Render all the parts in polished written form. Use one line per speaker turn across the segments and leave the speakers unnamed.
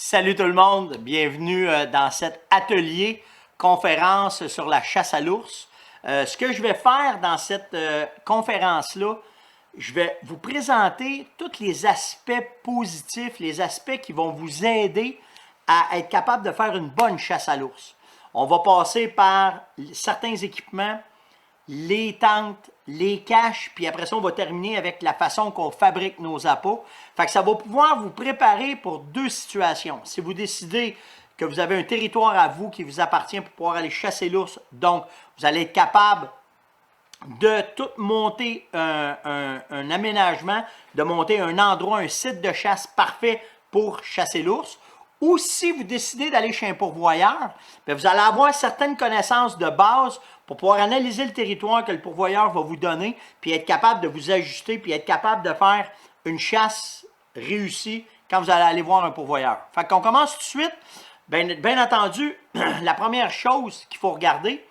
Salut tout le monde, bienvenue dans cet atelier conférence sur la chasse à l'ours. Ce que je vais faire dans cette conférence-là, je vais vous présenter tous les aspects positifs, les aspects qui vont vous aider à être capable de faire une bonne chasse à l'ours. On va passer par certains équipements, les tentes, les caches, puis après ça, on va terminer avec la façon qu'on fabrique nos appâts. Fait que ça va pouvoir vous préparer pour deux situations. Si vous décidez que vous avez un territoire à vous qui vous appartient pour pouvoir aller chasser l'ours, donc vous allez être capable de tout monter un aménagement, de monter un endroit, un site de chasse parfait pour chasser l'ours. Ou si vous décidez d'aller chez un pourvoyeur, bien, vous allez avoir certaines connaissances de base pour pouvoir analyser le territoire que le pourvoyeur va vous donner, puis être capable de vous ajuster, puis être capable de faire une chasse réussie quand vous allez aller voir un pourvoyeur. Fait qu'on commence tout de suite. Bien entendu, la première chose qu'il faut regarder,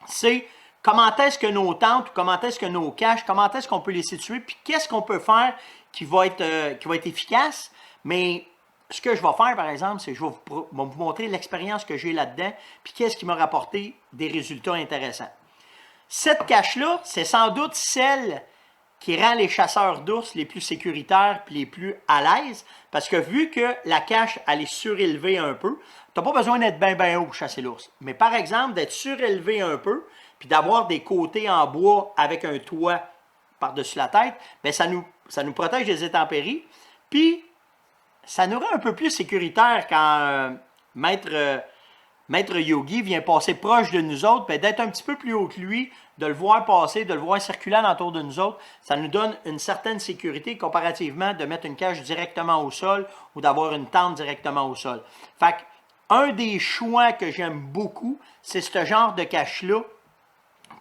c'est comment est-ce que nos tentes, comment est-ce que nos caches, comment est-ce qu'on peut les situer, puis qu'est-ce qu'on peut faire qui va être efficace. Mais ce que je vais faire, par exemple, c'est que je vais vous montrer l'expérience que j'ai là-dedans, puis qu'est-ce qui m'a rapporté des résultats intéressants. Cette cache-là, c'est sans doute celle qui rend les chasseurs d'ours les plus sécuritaires et les plus à l'aise, parce que vu que la cache, elle est surélevée un peu, tu n'as pas besoin d'être bien haut pour chasser l'ours. Mais par exemple, d'être surélevé un peu, puis d'avoir des côtés en bois avec un toit par-dessus la tête, bien, ça nous protège des intempéries, puis ça nous rend un peu plus sécuritaire quand Maître Yogi vient passer proche de nous autres, d'être un petit peu plus haut que lui, de le voir passer, de le voir circuler autour de nous autres, ça nous donne une certaine sécurité comparativement de mettre une cage directement au sol ou d'avoir une tente directement au sol. Fait un des choix que j'aime beaucoup, c'est ce genre de cache-là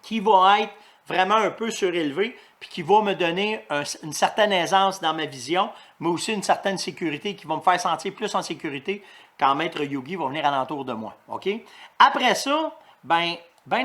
qui va être vraiment un peu surélevé, puis qui va me donner une certaine aisance dans ma vision, mais aussi une certaine sécurité qui va me faire sentir plus en sécurité quand Maître Yogi va venir alentour de moi. OK? Après ça, bien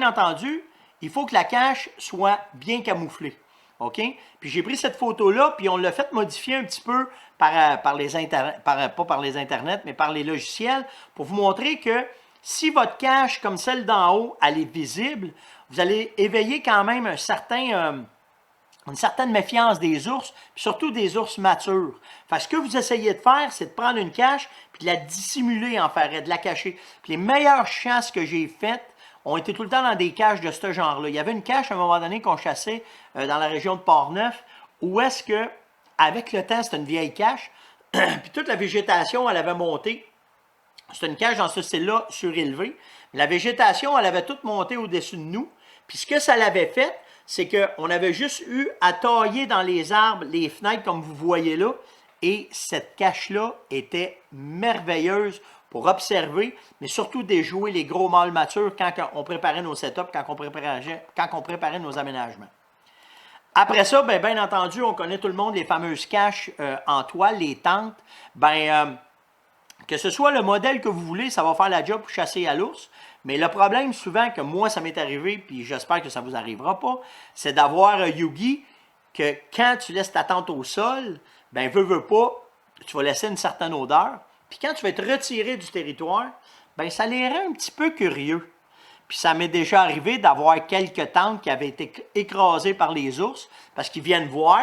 entendu, il faut que la cache soit bien camouflée. OK? Puis j'ai pris cette photo-là, puis on l'a fait modifier un petit peu par les internets, mais par les logiciels, pour vous montrer que si votre cache, comme celle d'en haut, elle est visible, vous allez éveiller quand même une certaine méfiance des ours, puis surtout des ours matures. Fait que ce que vous essayez de faire, c'est de prendre une cache, puis de la dissimuler en faire, de la cacher. Puis les meilleures chasses que j'ai faites ont été tout le temps dans des caches de ce genre-là. Il y avait une cache à un moment donné qu'on chassait dans la région de Port-Neuf, où est-ce que, avec le temps, c'était une vieille cache, puis toute la végétation, elle avait monté. C'était une cage dans ce style-là surélevée. La végétation, elle avait toute monté au-dessus de nous. Puis ce que ça l'avait fait, c'est qu'on avait juste eu à tailler dans les arbres, les fenêtres comme vous voyez là, et cette cache-là était merveilleuse pour observer, mais surtout déjouer les gros mâles matures quand on préparait nos setups, quand on préparait nos aménagements. Après ça, bien entendu, on connaît tout le monde les fameuses caches en toile, les tentes. Que ce soit le modèle que vous voulez, ça va faire la job pour chasser à l'ours. Mais le problème souvent que moi, ça m'est arrivé, puis j'espère que ça ne vous arrivera pas, c'est d'avoir un Yugi que quand tu laisses ta tente au sol, ben veux pas, tu vas laisser une certaine odeur. Puis quand tu vas être retiré du territoire, ben ça les rend un petit peu curieux. Puis ça m'est déjà arrivé d'avoir quelques tentes qui avaient été écrasées par les ours, parce qu'ils viennent voir,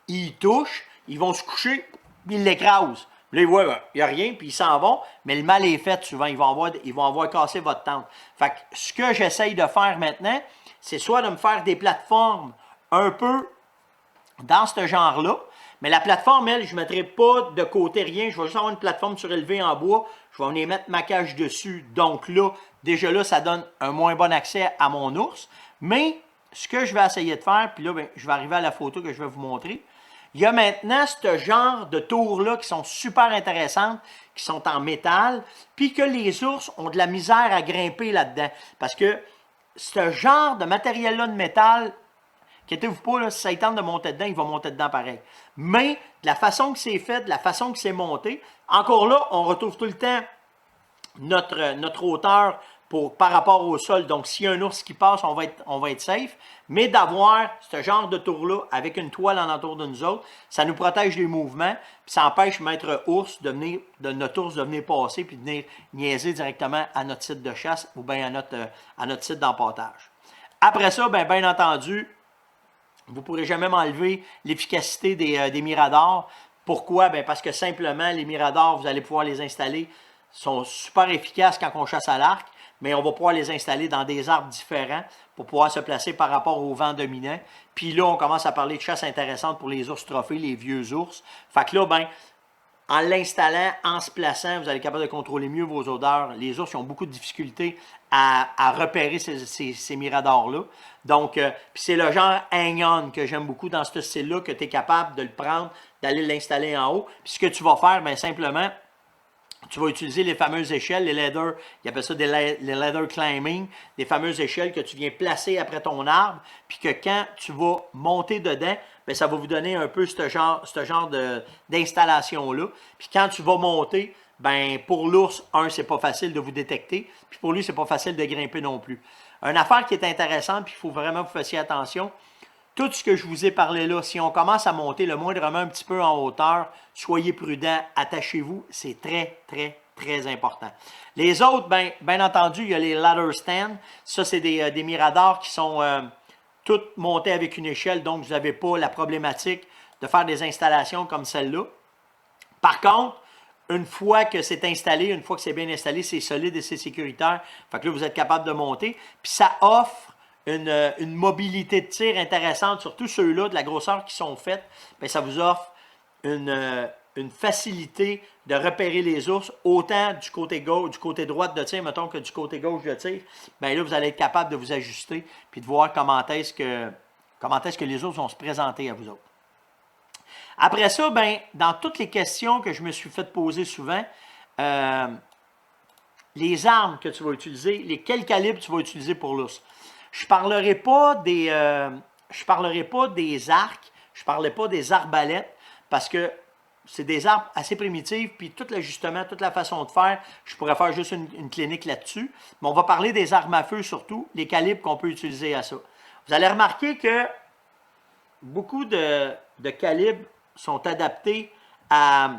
ils touchent, ils vont se coucher, puis ils l'écrasent. Là, ils voient, il n'y a rien, puis ils s'en vont, mais le mal est fait souvent. Ils vont avoir cassé votre tente. Fait que ce que j'essaye de faire maintenant, c'est soit de me faire des plateformes un peu dans ce genre-là, mais la plateforme, elle, je ne mettrai pas de côté rien. Je vais juste avoir une plateforme surélevée en bois. Je vais venir mettre ma cage dessus. Donc là, déjà là, ça donne un moins bon accès à mon ours. Mais ce que je vais essayer de faire, puis là, bien, je vais arriver à la photo que je vais vous montrer. Il y a maintenant ce genre de tours-là qui sont super intéressantes, qui sont en métal, puis que les ours ont de la misère à grimper là-dedans. Parce que ce genre de matériel-là de métal, inquiétez-vous pas, là, si ça tente de monter dedans, il va monter dedans pareil. Mais de la façon que c'est fait, de la façon que c'est monté, encore là, on retrouve tout le temps notre hauteur par rapport au sol. Donc, s'il y a un ours qui passe, on va être safe. Mais d'avoir ce genre de tour-là avec une toile en entour de nous autres, ça nous protège des mouvements, puis ça empêche maître ours de notre ours de venir passer puis de venir niaiser directement à notre site de chasse ou bien à notre site d'empâtage. Après ça, bien entendu, vous ne pourrez jamais m'enlever l'efficacité des miradors. Pourquoi? Bien parce que simplement, les miradors, vous allez pouvoir les installer, sont super efficaces quand on chasse à l'arc, mais on va pouvoir les installer dans des arbres différents pour pouvoir se placer par rapport au vent dominant. Puis là, on commence à parler de chasse intéressante pour les ours trophées, les vieux ours. Fait que là, ben, en l'installant, en se plaçant, vous allez être capable de contrôler mieux vos odeurs. Les ours ont beaucoup de difficultés à repérer ces miradors-là. Donc, c'est le genre hang-on que j'aime beaucoup dans ce style-là, que tu es capable de le prendre, d'aller l'installer en haut. Puis ce que tu vas faire, bien simplement, tu vas utiliser les fameuses échelles, les ladder, ils appellent ça les ladder climbing, les fameuses échelles que tu viens placer après ton arbre, puis que quand tu vas monter dedans, bien, ça va vous donner un peu ce genre d'installation-là. Puis quand tu vas monter, ben pour l'ours, c'est pas facile de vous détecter, puis pour lui, c'est pas facile de grimper non plus. Une affaire qui est intéressante, puis il faut vraiment que vous fassiez attention, tout ce que je vous ai parlé là, si on commence à monter le moindrement un petit peu en hauteur, soyez prudents, attachez-vous, c'est très, très, très important. Les autres, bien entendu, il y a les ladder stands. Ça, c'est des miradors qui sont toutes montées avec une échelle, donc vous n'avez pas la problématique de faire des installations comme celle-là. Par contre, une fois que c'est installé, une fois que c'est bien installé, c'est solide et c'est sécuritaire. Fait que là, vous êtes capable de monter. Puis ça offre une mobilité de tir intéressante, surtout ceux-là de la grosseur qui sont faites, bien, ça vous offre une facilité de repérer les ours, autant du côté gauche, du côté droit de tir, mettons, que du côté gauche de tir. Bien là, vous allez être capable de vous ajuster puis de voir comment est-ce que les ours vont se présenter à vous autres. Après ça, bien, dans toutes les questions que je me suis fait poser souvent, les armes que tu vas utiliser, quel calibre tu vas utiliser pour l'ours. Je ne parlerai pas des arcs, je ne parlerai pas des arbalètes, parce que c'est des armes assez primitives, puis tout l'ajustement, toute la façon de faire, je pourrais faire juste une clinique là-dessus. Mais on va parler des armes à feu surtout, les calibres qu'on peut utiliser à ça. Vous allez remarquer que beaucoup de calibres sont adaptés à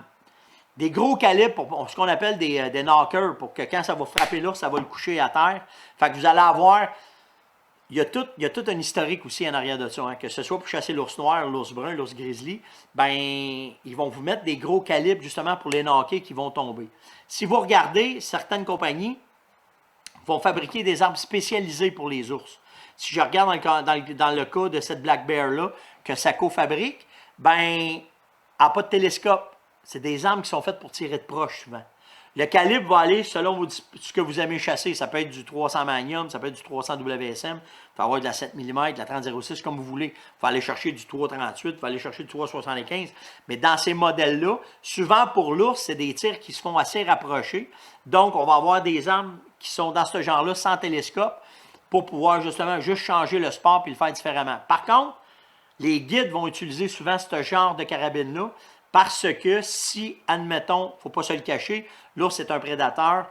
des gros calibres, pour ce qu'on appelle des knockers, pour que quand ça va frapper l'ours, ça va le coucher à terre. Fait que vous allez avoir... Il y a tout un historique aussi en arrière de ça, hein, que ce soit pour chasser l'ours noir, l'ours brun, l'ours grizzly, ben ils vont vous mettre des gros calibres justement pour les knocker qui vont tomber. Si vous regardez, certaines compagnies vont fabriquer des armes spécialisées pour les ours. Si je regarde dans le cas de cette Black Bear-là, que Sako fabrique, ben, elle n'a pas de télescope. C'est des armes qui sont faites pour tirer de proche souvent. Le calibre va aller selon ce que vous aimez chasser. Ça peut être du 300 Magnum, ça peut être du 300 WSM, il faut avoir de la 7 mm, de la 30-06, comme vous voulez. Il faut aller chercher du 338, il faut aller chercher du 375. Mais dans ces modèles-là, souvent pour l'ours, c'est des tirs qui se font assez rapprochés. Donc, on va avoir des armes qui sont dans ce genre-là sans télescope pour pouvoir justement juste changer le sport et le faire différemment. Par contre, les guides vont utiliser souvent ce genre de carabine-là parce que si, admettons, il ne faut pas se le cacher, l'ours est un prédateur,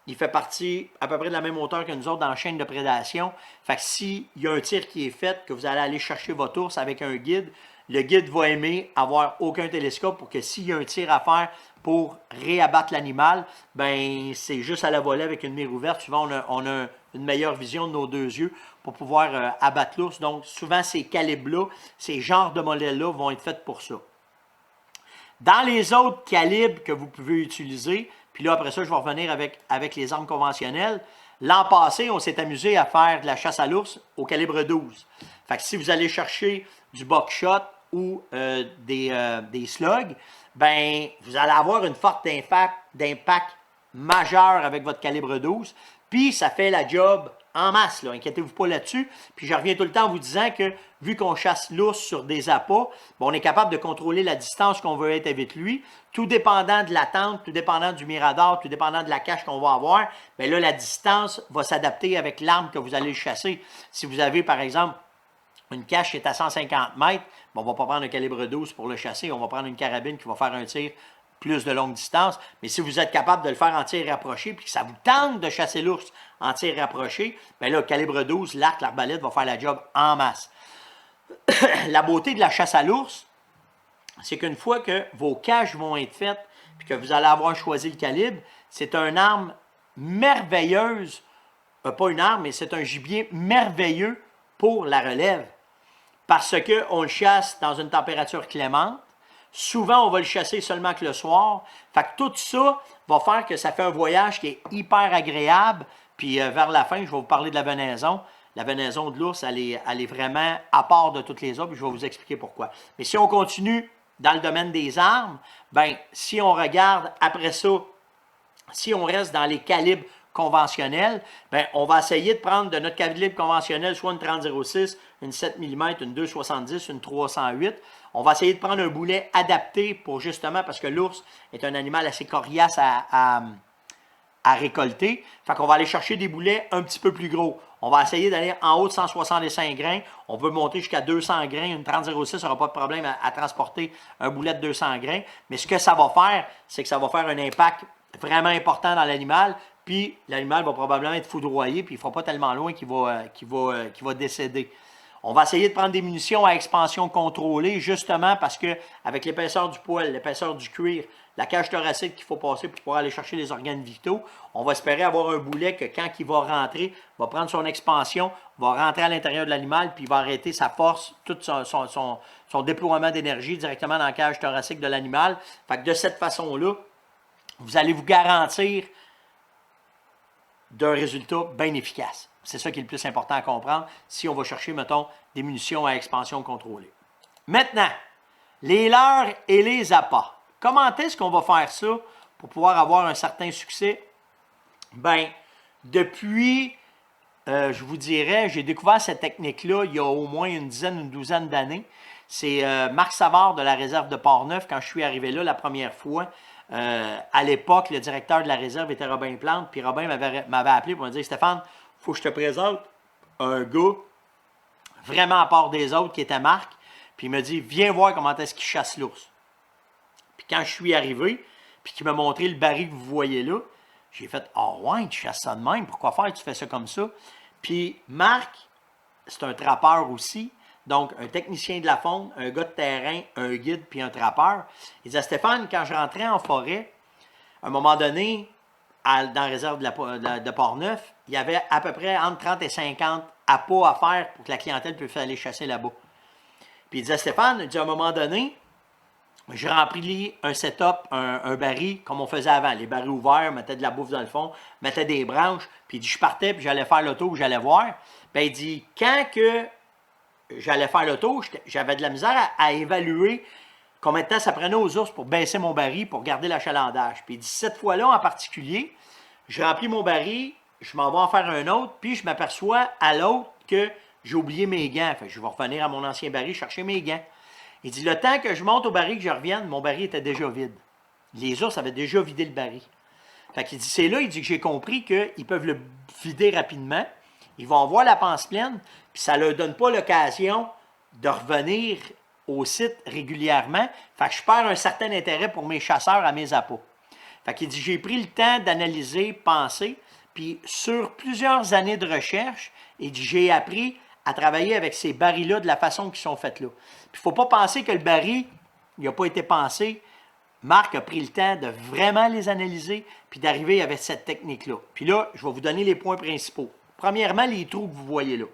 il fait partie à peu près de la même hauteur que nous autres dans la chaîne de prédation. Fait que s'il y a un tir qui est fait, que vous allez aller chercher votre ours avec un guide, le guide va aimer avoir aucun télescope pour que s'il y a un tir à faire pour réabattre l'animal, ben c'est juste à la volée avec une mire ouverte. Souvent, on a une meilleure vision de nos deux yeux pour pouvoir abattre l'ours. Donc, souvent, ces calibres-là, ces genres de modèles-là vont être faits pour ça. Dans les autres calibres que vous pouvez utiliser, puis là, après ça, je vais revenir avec les armes conventionnelles. L'an passé, on s'est amusé à faire de la chasse à l'ours au calibre 12. Fait que si vous allez chercher du buckshot ou des slugs, ben vous allez avoir une forte d'impact majeur avec votre calibre 12. Puis, ça fait la job en masse, là. Inquiétez-vous pas là-dessus. Puis, je reviens tout le temps en vous disant que, vu qu'on chasse l'ours sur des appâts, ben, on est capable de contrôler la distance qu'on veut être avec lui. Tout dépendant de la tente, tout dépendant du mirador, tout dépendant de la cache qu'on va avoir, bien là, la distance va s'adapter avec l'arme que vous allez chasser. Si vous avez, par exemple, une cache qui est à 150 mètres, ben, on ne va pas prendre un calibre 12 pour le chasser. On va prendre une carabine qui va faire un tir plus de longue distance. Mais si vous êtes capable de le faire en tir rapproché, puis que ça vous tente de chasser l'ours en tir rapproché, bien là, calibre 12, l'arc, l'arbalète va faire la job en masse. La beauté de la chasse à l'ours, c'est qu'une fois que vos cages vont être faites, puis que vous allez avoir choisi le calibre, c'est une arme merveilleuse, pas une arme, mais c'est un gibier merveilleux pour la relève. Parce qu'on le chasse dans une température clémente. Souvent, on va le chasser seulement que le soir. Fait que tout ça va faire que ça fait un voyage qui est hyper agréable. Puis vers la fin, je vais vous parler de la venaison. La venaison de l'ours, elle est vraiment à part de toutes les autres. Puis je vais vous expliquer pourquoi. Mais si on continue dans le domaine des armes, ben si on regarde après ça, si on reste dans les calibres conventionnels, ben, on va essayer de prendre de notre calibre conventionnel soit une 30-06, une 7 mm, une 2,70, une 308. On va essayer de prendre un boulet adapté pour justement, parce que l'ours est un animal assez coriace à récolter. Fait qu'on va aller chercher des boulets un petit peu plus gros. On va essayer d'aller en haut de 165 grains. On peut monter jusqu'à 200 grains. Une 30-06 n'aura pas de problème à transporter un boulet de 200 grains. Mais ce que ça va faire, c'est que ça va faire un impact vraiment important dans l'animal. Puis l'animal va probablement être foudroyé, puis il ne fera pas tellement loin qu'il va décéder. On va essayer de prendre des munitions à expansion contrôlée, justement parce que avec l'épaisseur du poil, l'épaisseur du cuir, la cage thoracique qu'il faut passer pour pouvoir aller chercher les organes vitaux, on va espérer avoir un boulet que quand il va rentrer, va prendre son expansion, va rentrer à l'intérieur de l'animal, puis il va arrêter sa force, tout son déploiement d'énergie directement dans la cage thoracique de l'animal. Fait que de cette façon-là, vous allez vous garantir d'un résultat bien efficace. C'est ça qui est le plus important à comprendre si on va chercher, mettons, des munitions à expansion contrôlée. Maintenant, les leurres et les appâts. Comment est-ce qu'on va faire ça pour pouvoir avoir un certain succès? Bien, depuis, je vous dirais, j'ai découvert cette technique-là il y a au moins une douzaine d'années. C'est Marc Savard de la réserve de Portneuf, quand je suis arrivé là la première fois. À l'époque, le directeur de la réserve était Robin Plante, puis Robin m'avait appelé pour me dire « Stéphane, il faut que je te présente un gars vraiment à part des autres qui était Marc. » Puis il me dit « Viens voir comment est-ce qu'il chasse l'ours. » Puis quand je suis arrivé, puis qu'il m'a montré le baril que vous voyez là, j'ai fait « Ah ouais, tu chasses ça de même, pourquoi faire, tu fais ça comme ça? » Puis Marc, c'est un trappeur aussi. Donc, un technicien de la faune, un gars de terrain, un guide, puis un trappeur. Il disait, Stéphane, quand je rentrais en forêt, à un moment donné, dans la réserve de Portneuf, il y avait à peu près entre 30 et 50 appâts à faire pour que la clientèle puisse aller chasser là-bas. Puis il disait, Stéphane, il dit, à un moment donné, j'ai rempli un setup, un baril, comme on faisait avant. Les barils ouverts, mettait de la bouffe dans le fond, mettait des branches, puis il dit, je partais, puis j'allais faire le tour, j'allais voir. Puis il dit, quand que j'allais faire le tour, j'avais de la misère à évaluer combien de temps ça prenait aux ours pour baisser mon baril, pour garder l'achalandage. Puis il dit, cette fois-là en particulier, je remplis mon baril, je m'en vais en faire un autre, puis je m'aperçois à l'autre que j'ai oublié mes gants. Fait que je vais revenir à mon ancien baril chercher mes gants. Il dit, le temps que je monte au baril, que je revienne, mon baril était déjà vide. Les ours avaient déjà vidé le baril. Fait qu'il dit, c'est là, il dit que j'ai compris qu'ils peuvent le vider rapidement. Ils vont voir la panse pleine, puis ça ne leur donne pas l'occasion de revenir au site régulièrement. Fait que je perds un certain intérêt pour mes chasseurs à mes appâts. Fait qu'il dit, j'ai pris le temps d'analyser, penser, puis sur plusieurs années de recherche, il dit, j'ai appris à travailler avec ces barils-là de la façon qu'ils sont faits là. Puis il ne faut pas penser que le baril, il n'a pas été pensé. Marc a pris le temps de vraiment les analyser, puis d'arriver avec cette technique-là. Puis là, je vais vous donner les points principaux. Premièrement, les trous que vous voyez là.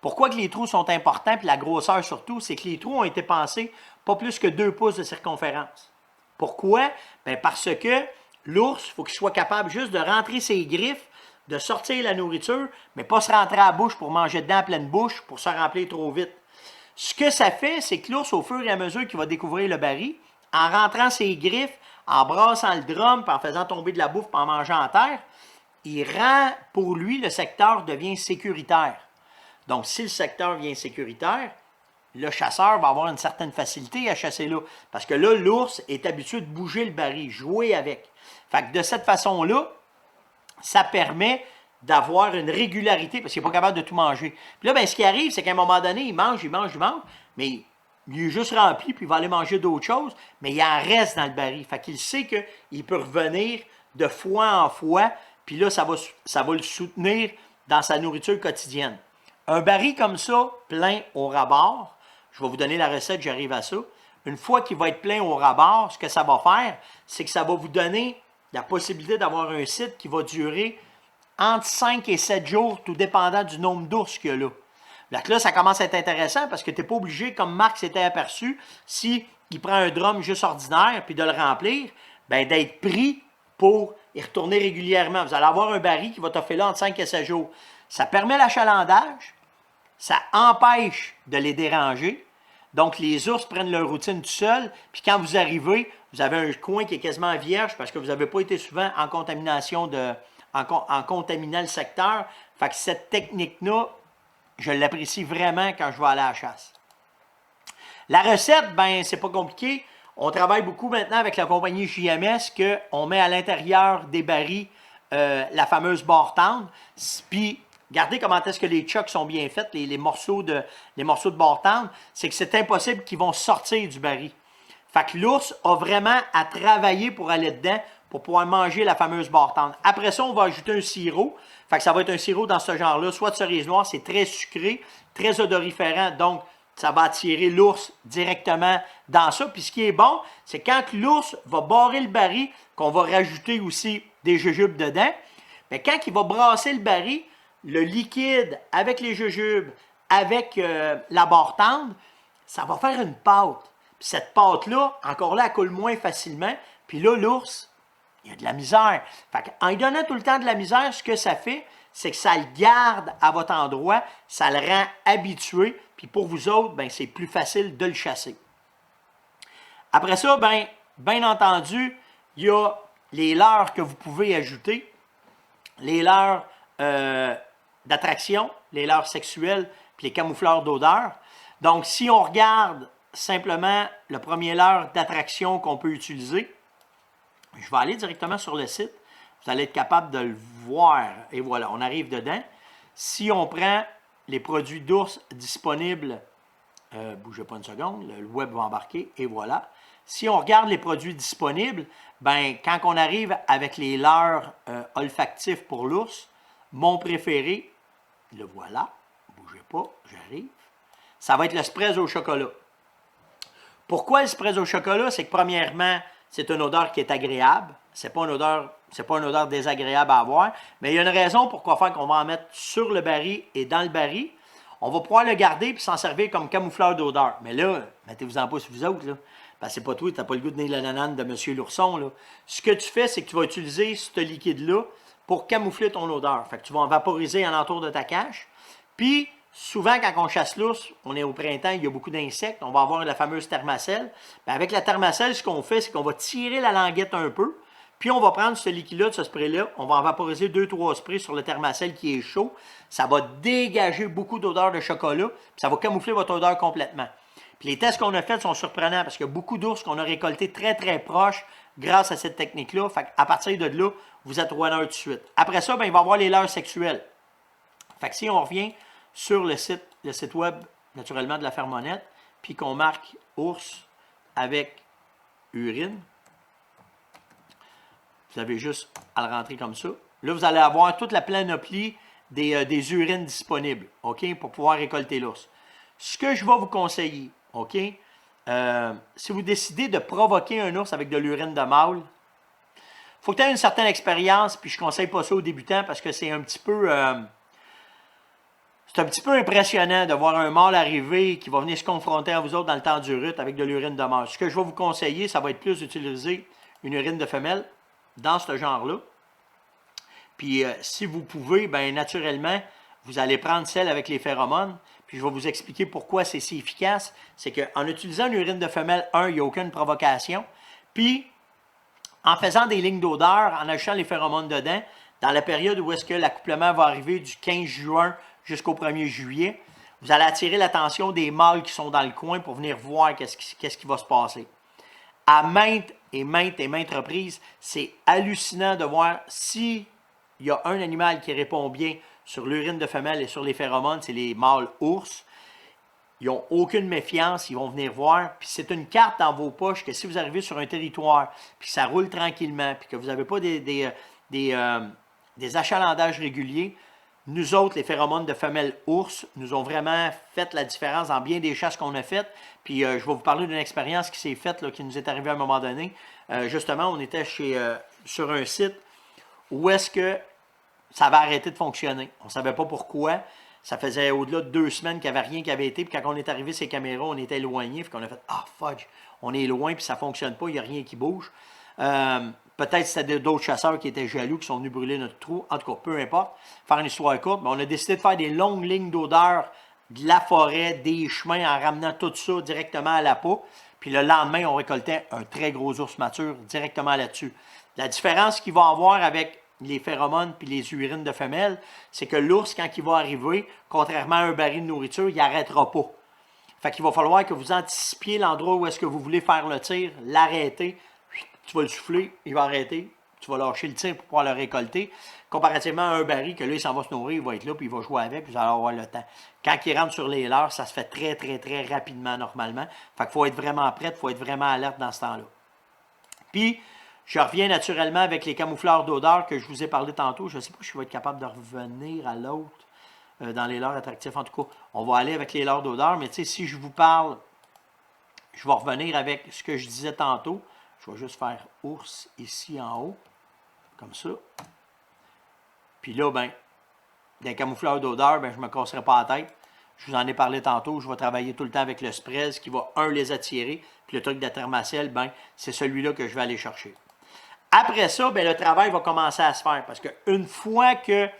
Pourquoi que les trous sont importants, puis la grosseur surtout, c'est que les trous ont été pensés pas plus que 2 pouces de circonférence. Pourquoi? Bien parce que l'ours, il faut qu'il soit capable juste de rentrer ses griffes, de sortir la nourriture, mais pas se rentrer à la bouche pour manger dedans à pleine bouche, pour se remplir trop vite. Ce que ça fait, c'est que l'ours, au fur et à mesure qu'il va découvrir le baril, en rentrant ses griffes, en brassant le drum, puis en faisant tomber de la bouffe, puis en mangeant en terre, il rend, pour lui, le secteur devient sécuritaire. Donc, si le secteur devient sécuritaire, le chasseur va avoir une certaine facilité à chasser là. Parce que là, l'ours est habitué de bouger le baril, jouer avec. Fait que de cette façon-là, ça permet d'avoir une régularité, parce qu'il n'est pas capable de tout manger. Puis là, bien, ce qui arrive, c'est qu'à un moment donné, il mange, mais il est juste rempli, puis il va aller manger d'autres choses, mais il en reste dans le baril. Fait qu'il sait qu'il peut revenir de fois en fois, puis là, ça va le soutenir dans sa nourriture quotidienne. Un baril comme ça, plein au rabord, je vais vous donner la recette, j'arrive à ça. Une fois qu'il va être plein au rabord, ce que ça va faire, c'est que ça va vous donner la possibilité d'avoir un site qui va durer entre 5 et 7 jours, tout dépendant du nombre d'ours qu'il y a là. Donc là, ça commence à être intéressant parce que tu n'es pas obligé, comme Marc s'était aperçu, s'il prend un drum juste ordinaire puis de le remplir, ben d'être pris pour y retourner régulièrement. Vous allez avoir un baril qui va t'offrir là entre 5 et 7 jours. Ça permet l'achalandage, ça empêche de les déranger. Donc, les ours prennent leur routine tout seuls. Puis quand vous arrivez, vous avez un coin qui est quasiment vierge parce que vous n'avez pas été souvent en contamination en contaminant le secteur. Fait que cette technique-là, je l'apprécie vraiment quand je vais aller à la chasse. La recette, ben c'est pas compliqué. On travaille beaucoup maintenant avec la compagnie JMS qu'on met à l'intérieur des barils la fameuse barre tendre. Puis, regardez comment est-ce que les chocs sont bien faits, les morceaux de barre tendre. C'est que c'est impossible qu'ils vont sortir du baril. Fait que l'ours a vraiment à travailler pour aller dedans pour pouvoir manger la fameuse barre tendre. Après ça, on va ajouter un sirop. Fait que ça va être un sirop dans ce genre-là, soit de cerise noire, c'est très sucré, très odoriférant, donc ça va attirer l'ours directement dans ça. Puis ce qui est bon, c'est quand l'ours va barrer le baril, qu'on va rajouter aussi des jujubes dedans, mais quand il va brasser le baril, le liquide avec les jujubes, avec la barre tendre, ça va faire une pâte. Puis cette pâte-là, encore là, elle coule moins facilement. Puis là, l'ours, il y a de la misère. Fait en lui donnant tout le temps de la misère, ce que ça fait, c'est que ça le garde à votre endroit, ça le rend habitué, puis pour vous autres, ben, c'est plus facile de le chasser. Après ça, ben, bien entendu, il y a les leurres que vous pouvez ajouter, les leurres d'attraction, les leurres sexuelles, puis les camoufleurs d'odeur. Donc, si on regarde simplement le premier leurre d'attraction qu'on peut utiliser, je vais aller directement sur le site. Vous allez être capable de le voir. Et voilà, on arrive dedans. Si on prend les produits d'ours disponibles, bougez pas une seconde, le web va embarquer, et voilà. Si on regarde les produits disponibles, ben, quand on arrive avec les leurres olfactifs pour l'ours, mon préféré, le voilà, bougez pas, j'arrive, ça va être le Sprez au chocolat. Pourquoi le Sprez au chocolat? C'est que premièrement, c'est une odeur qui est agréable. C'est pas une odeur désagréable à avoir. Mais il y a une raison pourquoi faire qu'on va en mettre sur le baril et dans le baril. On va pouvoir le garder et s'en servir comme camoufleur d'odeur. Mais là, mettez-vous en pas sur vous autres. Là. Parce que c'est pas toi, tu n'as pas le goût de donner la nanane de M. l'ourson. Là. Ce que tu fais, c'est que tu vas utiliser ce liquide-là pour camoufler ton odeur. Fait que tu vas en vaporiser alentour de ta cache. Puis, souvent, quand on chasse l'ours, on est au printemps, il y a beaucoup d'insectes, on va avoir la fameuse thermacelle. Bien, avec la thermacelle, ce qu'on fait, c'est qu'on va tirer la languette un peu, puis on va prendre ce liquide-là, ce spray-là, on va en vaporiser 2-3 sprays sur le thermacelle qui est chaud. Ça va dégager beaucoup d'odeur de chocolat, puis ça va camoufler votre odeur complètement. Puis les tests qu'on a faits sont surprenants, parce qu'il y a beaucoup d'ours qu'on a récoltés très, très proches grâce à cette technique-là. Fait qu'à partir de là, vous êtes runner tout de suite. Après ça, bien, il va y avoir les leurres sexuelles. Fait que si on revient sur le site web, naturellement, de la Fermonnette, puis qu'on marque ours avec urine, vous avez juste à le rentrer comme ça. Là, vous allez avoir toute la panoplie des urines disponibles, OK, pour pouvoir récolter l'ours. Ce que je vais vous conseiller, OK, si vous décidez de provoquer un ours avec de l'urine de mâle, il faut que tu aies une certaine expérience, puis je ne conseille pas ça aux débutants parce que c'est un petit peu... c'est un petit peu impressionnant de voir un mâle arriver qui va venir se confronter à vous autres dans le temps du rut avec de l'urine de mâle. Ce que je vais vous conseiller, ça va être plus d'utiliser une urine de femelle dans ce genre-là. Puis si vous pouvez, bien naturellement, vous allez prendre celle avec les phéromones. Puis je vais vous expliquer pourquoi c'est si efficace. C'est qu'en utilisant une urine de femelle, il n'y a aucune provocation. Puis en faisant des lignes d'odeur, en ajoutant les phéromones dedans, dans la période où est-ce que l'accouplement va arriver du 15 juin jusqu'au 1er juillet, vous allez attirer l'attention des mâles qui sont dans le coin pour venir voir qu'est-ce qui va se passer. À maintes reprises, c'est hallucinant de voir s'il y a un animal qui répond bien sur l'urine de femelle et sur les phéromones, c'est les mâles ours. ils n'ont aucune méfiance, ils vont venir voir. Puis c'est une carte dans vos poches que si vous arrivez sur un territoire, puis ça roule tranquillement, puis que vous n'avez pas des achalandages réguliers, nous autres, les phéromones de femelles ours, nous ont vraiment fait la différence dans bien des chasses qu'on a faites. Puis je vais vous parler d'une expérience qui s'est faite, là, qui nous est arrivée à un moment donné. Justement, on était sur un site où est-ce que ça avait arrêté de fonctionner. On ne savait pas pourquoi. Ça faisait au-delà de 2 semaines qu'il n'y avait rien qui avait été. Puis quand on est arrivé, ces caméras, on était éloignés. Puis qu'on a fait « Ah, fudge, on est loin, puis ça ne fonctionne pas, il n'y a rien qui bouge. » Peut-être que c'était d'autres chasseurs qui étaient jaloux, qui sont venus brûler notre trou. En tout cas, peu importe. Faire une histoire courte, mais on a décidé de faire des longues lignes d'odeur de la forêt, des chemins, en ramenant tout ça directement à la peau. Puis le lendemain, on récoltait un très gros ours mature directement là-dessus. La différence qu'il va y avoir avec les phéromones puis les urines de femelles, c'est que l'ours, quand il va arriver, contrairement à un baril de nourriture, il n'arrêtera pas. Fait qu'il va falloir que vous anticipiez l'endroit où est-ce que vous voulez faire le tir, l'arrêter. Tu vas le souffler, il va arrêter. Tu vas lâcher le tir pour pouvoir le récolter. Comparativement à un baril, que là, il s'en va se nourrir, il va être là, puis il va jouer avec, puis vous allez avoir le temps. Quand il rentre sur les leurres, ça se fait très, très, très rapidement, normalement. Fait qu'il faut être vraiment prêt, il faut être vraiment alerte dans ce temps-là. Puis, je reviens naturellement avec les camoufleurs d'odeur que je vous ai parlé tantôt. Je ne sais pas si je vais être capable de revenir à l'autre dans les leurres attractifs. En tout cas, on va aller avec les leurres d'odeur, mais tu sais, si je vous parle, je vais revenir avec ce que je disais tantôt. Je vais juste faire ours ici en haut, comme ça. Puis là, ben, des camoufleurs d'odeur, ben, je ne me casserai pas la tête. Je vous en ai parlé tantôt, je vais travailler tout le temps avec le Sprez qui va, les attirer. Puis le truc de thermacelle, ben, c'est celui-là que je vais aller chercher. Après ça, ben, le travail va commencer à se faire parce qu'une fois que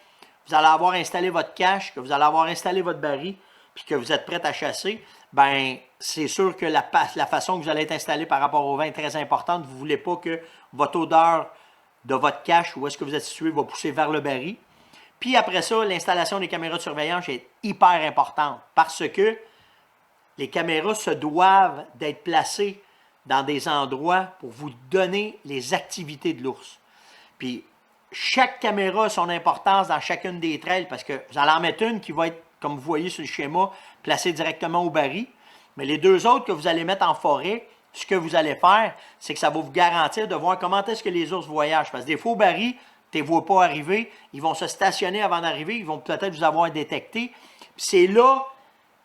vous allez avoir installé votre cache, que vous allez avoir installé votre baril, puis que vous êtes prêt à chasser, ben c'est sûr que la façon que vous allez être installé par rapport au vin est très importante. Vous ne voulez pas que votre odeur de votre cache, où est-ce que vous êtes situé, va pousser vers le baril. Puis après ça, l'installation des caméras de surveillance est hyper importante parce que les caméras se doivent d'être placées dans des endroits pour vous donner les activités de l'ours. Puis chaque caméra a son importance dans chacune des trails parce que vous allez en mettre une qui va être, comme vous voyez sur le schéma, placée directement au baril. Mais les 2 autres que vous allez mettre en forêt, ce que vous allez faire, c'est que ça va vous garantir de voir comment est-ce que les ours voyagent. Parce que des faux barils, tu ne les vois pas arriver, ils vont se stationner avant d'arriver, ils vont peut-être vous avoir détecté. C'est là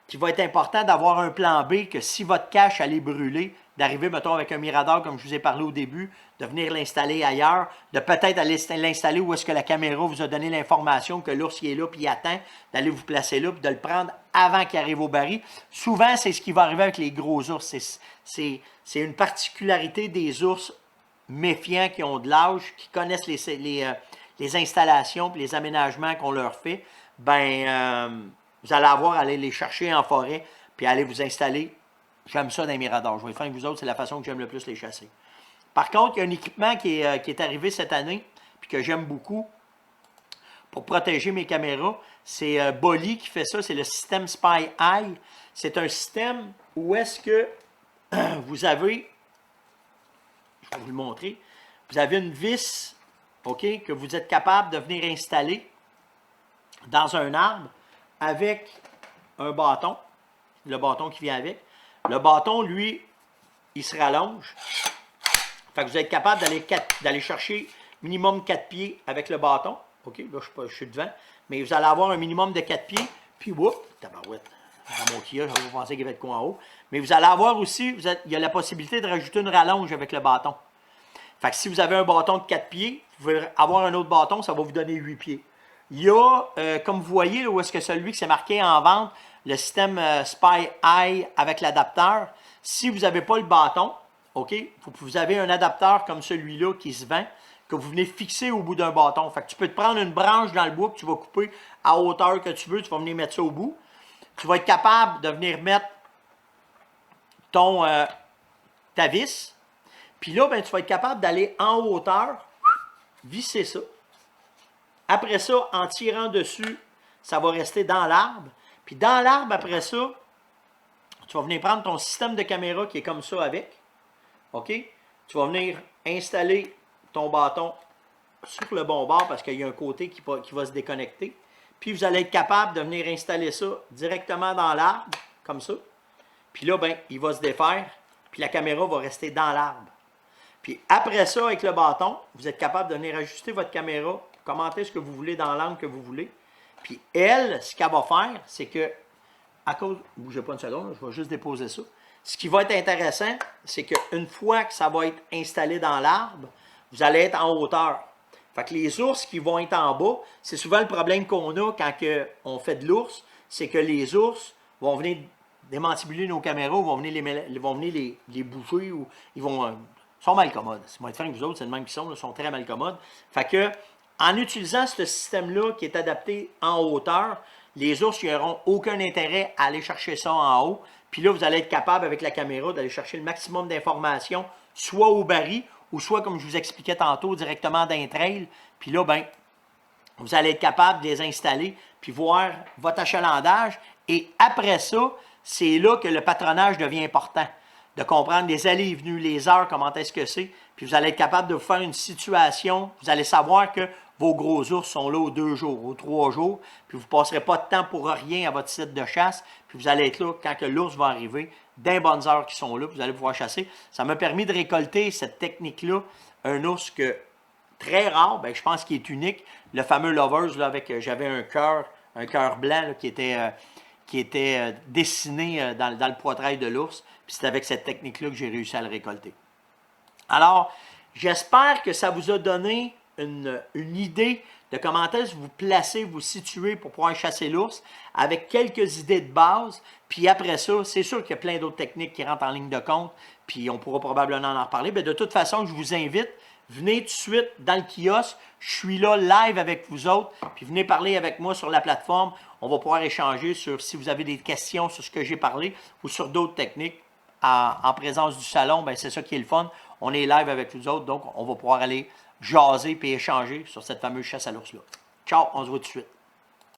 qu'il va être important d'avoir un plan B, que si votre cache allait brûler, d'arriver, mettons, avec un mirador, comme je vous ai parlé au début, de venir l'installer ailleurs, de peut-être aller l'installer où est-ce que la caméra vous a donné l'information que l'ours est là, puis il attend, d'aller vous placer là, puis de le prendre avant qu'il arrive au baril. Souvent, c'est ce qui va arriver avec les gros ours. C'est une particularité des ours méfiants qui ont de l'âge, qui connaissent les installations et les aménagements qu'on leur fait. Vous allez avoir à aller les chercher en forêt, puis aller vous installer. J'aime ça dans les miradors. Je vais faire avec vous autres, c'est la façon que j'aime le plus les chasser. Par contre, il y a un équipement qui est arrivé cette année, puis que j'aime beaucoup, pour protéger mes caméras. C'est Bolly qui fait ça, c'est le système Spy Eye. C'est un système où est-ce que vous avez, je vais vous le montrer, vous avez une vis, OK, que vous êtes capable de venir installer dans un arbre avec un bâton, le bâton qui vient avec. Le bâton, lui, il se rallonge. Fait que vous êtes capable d'aller chercher minimum 4 pieds avec le bâton. OK, là, je suis devant. Mais vous allez avoir un minimum de 4 pieds. Puis, whoop, tabarouette. Dans mon Kia, je vais penser qu'il y avait de quoi en haut. Mais vous allez avoir aussi, il y a la possibilité de rajouter une rallonge avec le bâton. Fait que si vous avez un bâton de 4 pieds, vous pouvez avoir un autre bâton, ça va vous donner 8 pieds. Il y a, comme vous voyez, là, où est-ce que celui qui s'est marqué en vente, le système Spy Eye avec l'adapteur. Si vous n'avez pas le bâton, OK, vous avez un adapteur comme celui-là qui se vend, que vous venez fixer au bout d'un bâton. Fait que tu peux te prendre une branche dans le bois que tu vas couper à hauteur que tu veux, tu vas venir mettre ça au bout. Tu vas être capable de venir mettre ta vis. Puis là, ben, tu vas être capable d'aller en hauteur, visser ça. Après ça, en tirant dessus, ça va rester dans l'arbre. Puis dans l'arbre, après ça, tu vas venir prendre ton système de caméra qui est comme ça avec. OK? Tu vas venir installer ton bâton sur le bon bord parce qu'il y a un côté qui va se déconnecter. Puis vous allez être capable de venir installer ça directement dans l'arbre. comme ça. Puis là, ben, il va se défaire, puis la caméra va rester dans l'arbre. Puis après ça, avec le bâton, vous êtes capable de venir ajuster votre caméra, commenter ce que vous voulez dans l'angle que vous voulez. Puis elle, ce qu'elle va faire, c'est que, à cause, bougez pas une seconde, je vais juste déposer ça. Ce qui va être intéressant, c'est qu'une fois que ça va être installé dans l'arbre, vous allez être en hauteur. Fait que les ours qui vont être en bas, c'est souvent le problème qu'on a quand on fait de l'ours, c'est que les ours vont venir démantibuler nos caméras, vont venir les bouffer, ou ils sont mal commodes. C'est moins de faire que vous autres, c'est le même qu'ils sont, ils sont très mal commodes. Fait que, en utilisant ce système-là qui est adapté en hauteur, les ours n'auront aucun intérêt à aller chercher ça en haut. Puis là, vous allez être capable, avec la caméra, d'aller chercher le maximum d'informations, soit au baril, ou soit, comme je vous expliquais tantôt, directement d'un trail. Puis là, ben, vous allez être capable de les installer, puis voir votre achalandage. Et après ça, c'est là que le patronage devient important. De comprendre les allées et venues, les heures, comment est-ce que c'est. Puis vous allez être capable de vous faire une situation. Vous allez savoir que vos gros ours sont là aux 2 jours, aux 3 jours. Puis vous ne passerez pas de temps pour rien à votre site de chasse. Puis vous allez être là quand que l'ours va arriver, d'un bonnes heures qui sont là, vous allez pouvoir chasser. Ça m'a permis de récolter cette technique-là. Un ours que, très rare, ben, je pense qu'il est unique. Le fameux Lovers, là, avec j'avais un cœur blanc là, qui était dessiné dans le poitrail de l'ours. Puis c'est avec cette technique-là que j'ai réussi à le récolter. Alors, j'espère que ça vous a donné une idée de comment est-ce que vous placez, vous situez pour pouvoir chasser l'ours, avec quelques idées de base. Puis après ça, c'est sûr qu'il y a plein d'autres techniques qui rentrent en ligne de compte, puis on pourra probablement en reparler. Mais de toute façon, je vous invite, venez tout de suite dans le kiosque. Je suis là live avec vous autres, puis venez parler avec moi sur la plateforme. On va pouvoir échanger sur si vous avez des questions sur ce que j'ai parlé ou sur d'autres techniques. En présence du salon, ben c'est ça qui est le fun. On est live avec vous autres, donc on va pouvoir aller jaser et échanger sur cette fameuse chasse à l'ours-là. Ciao, on se voit tout de suite.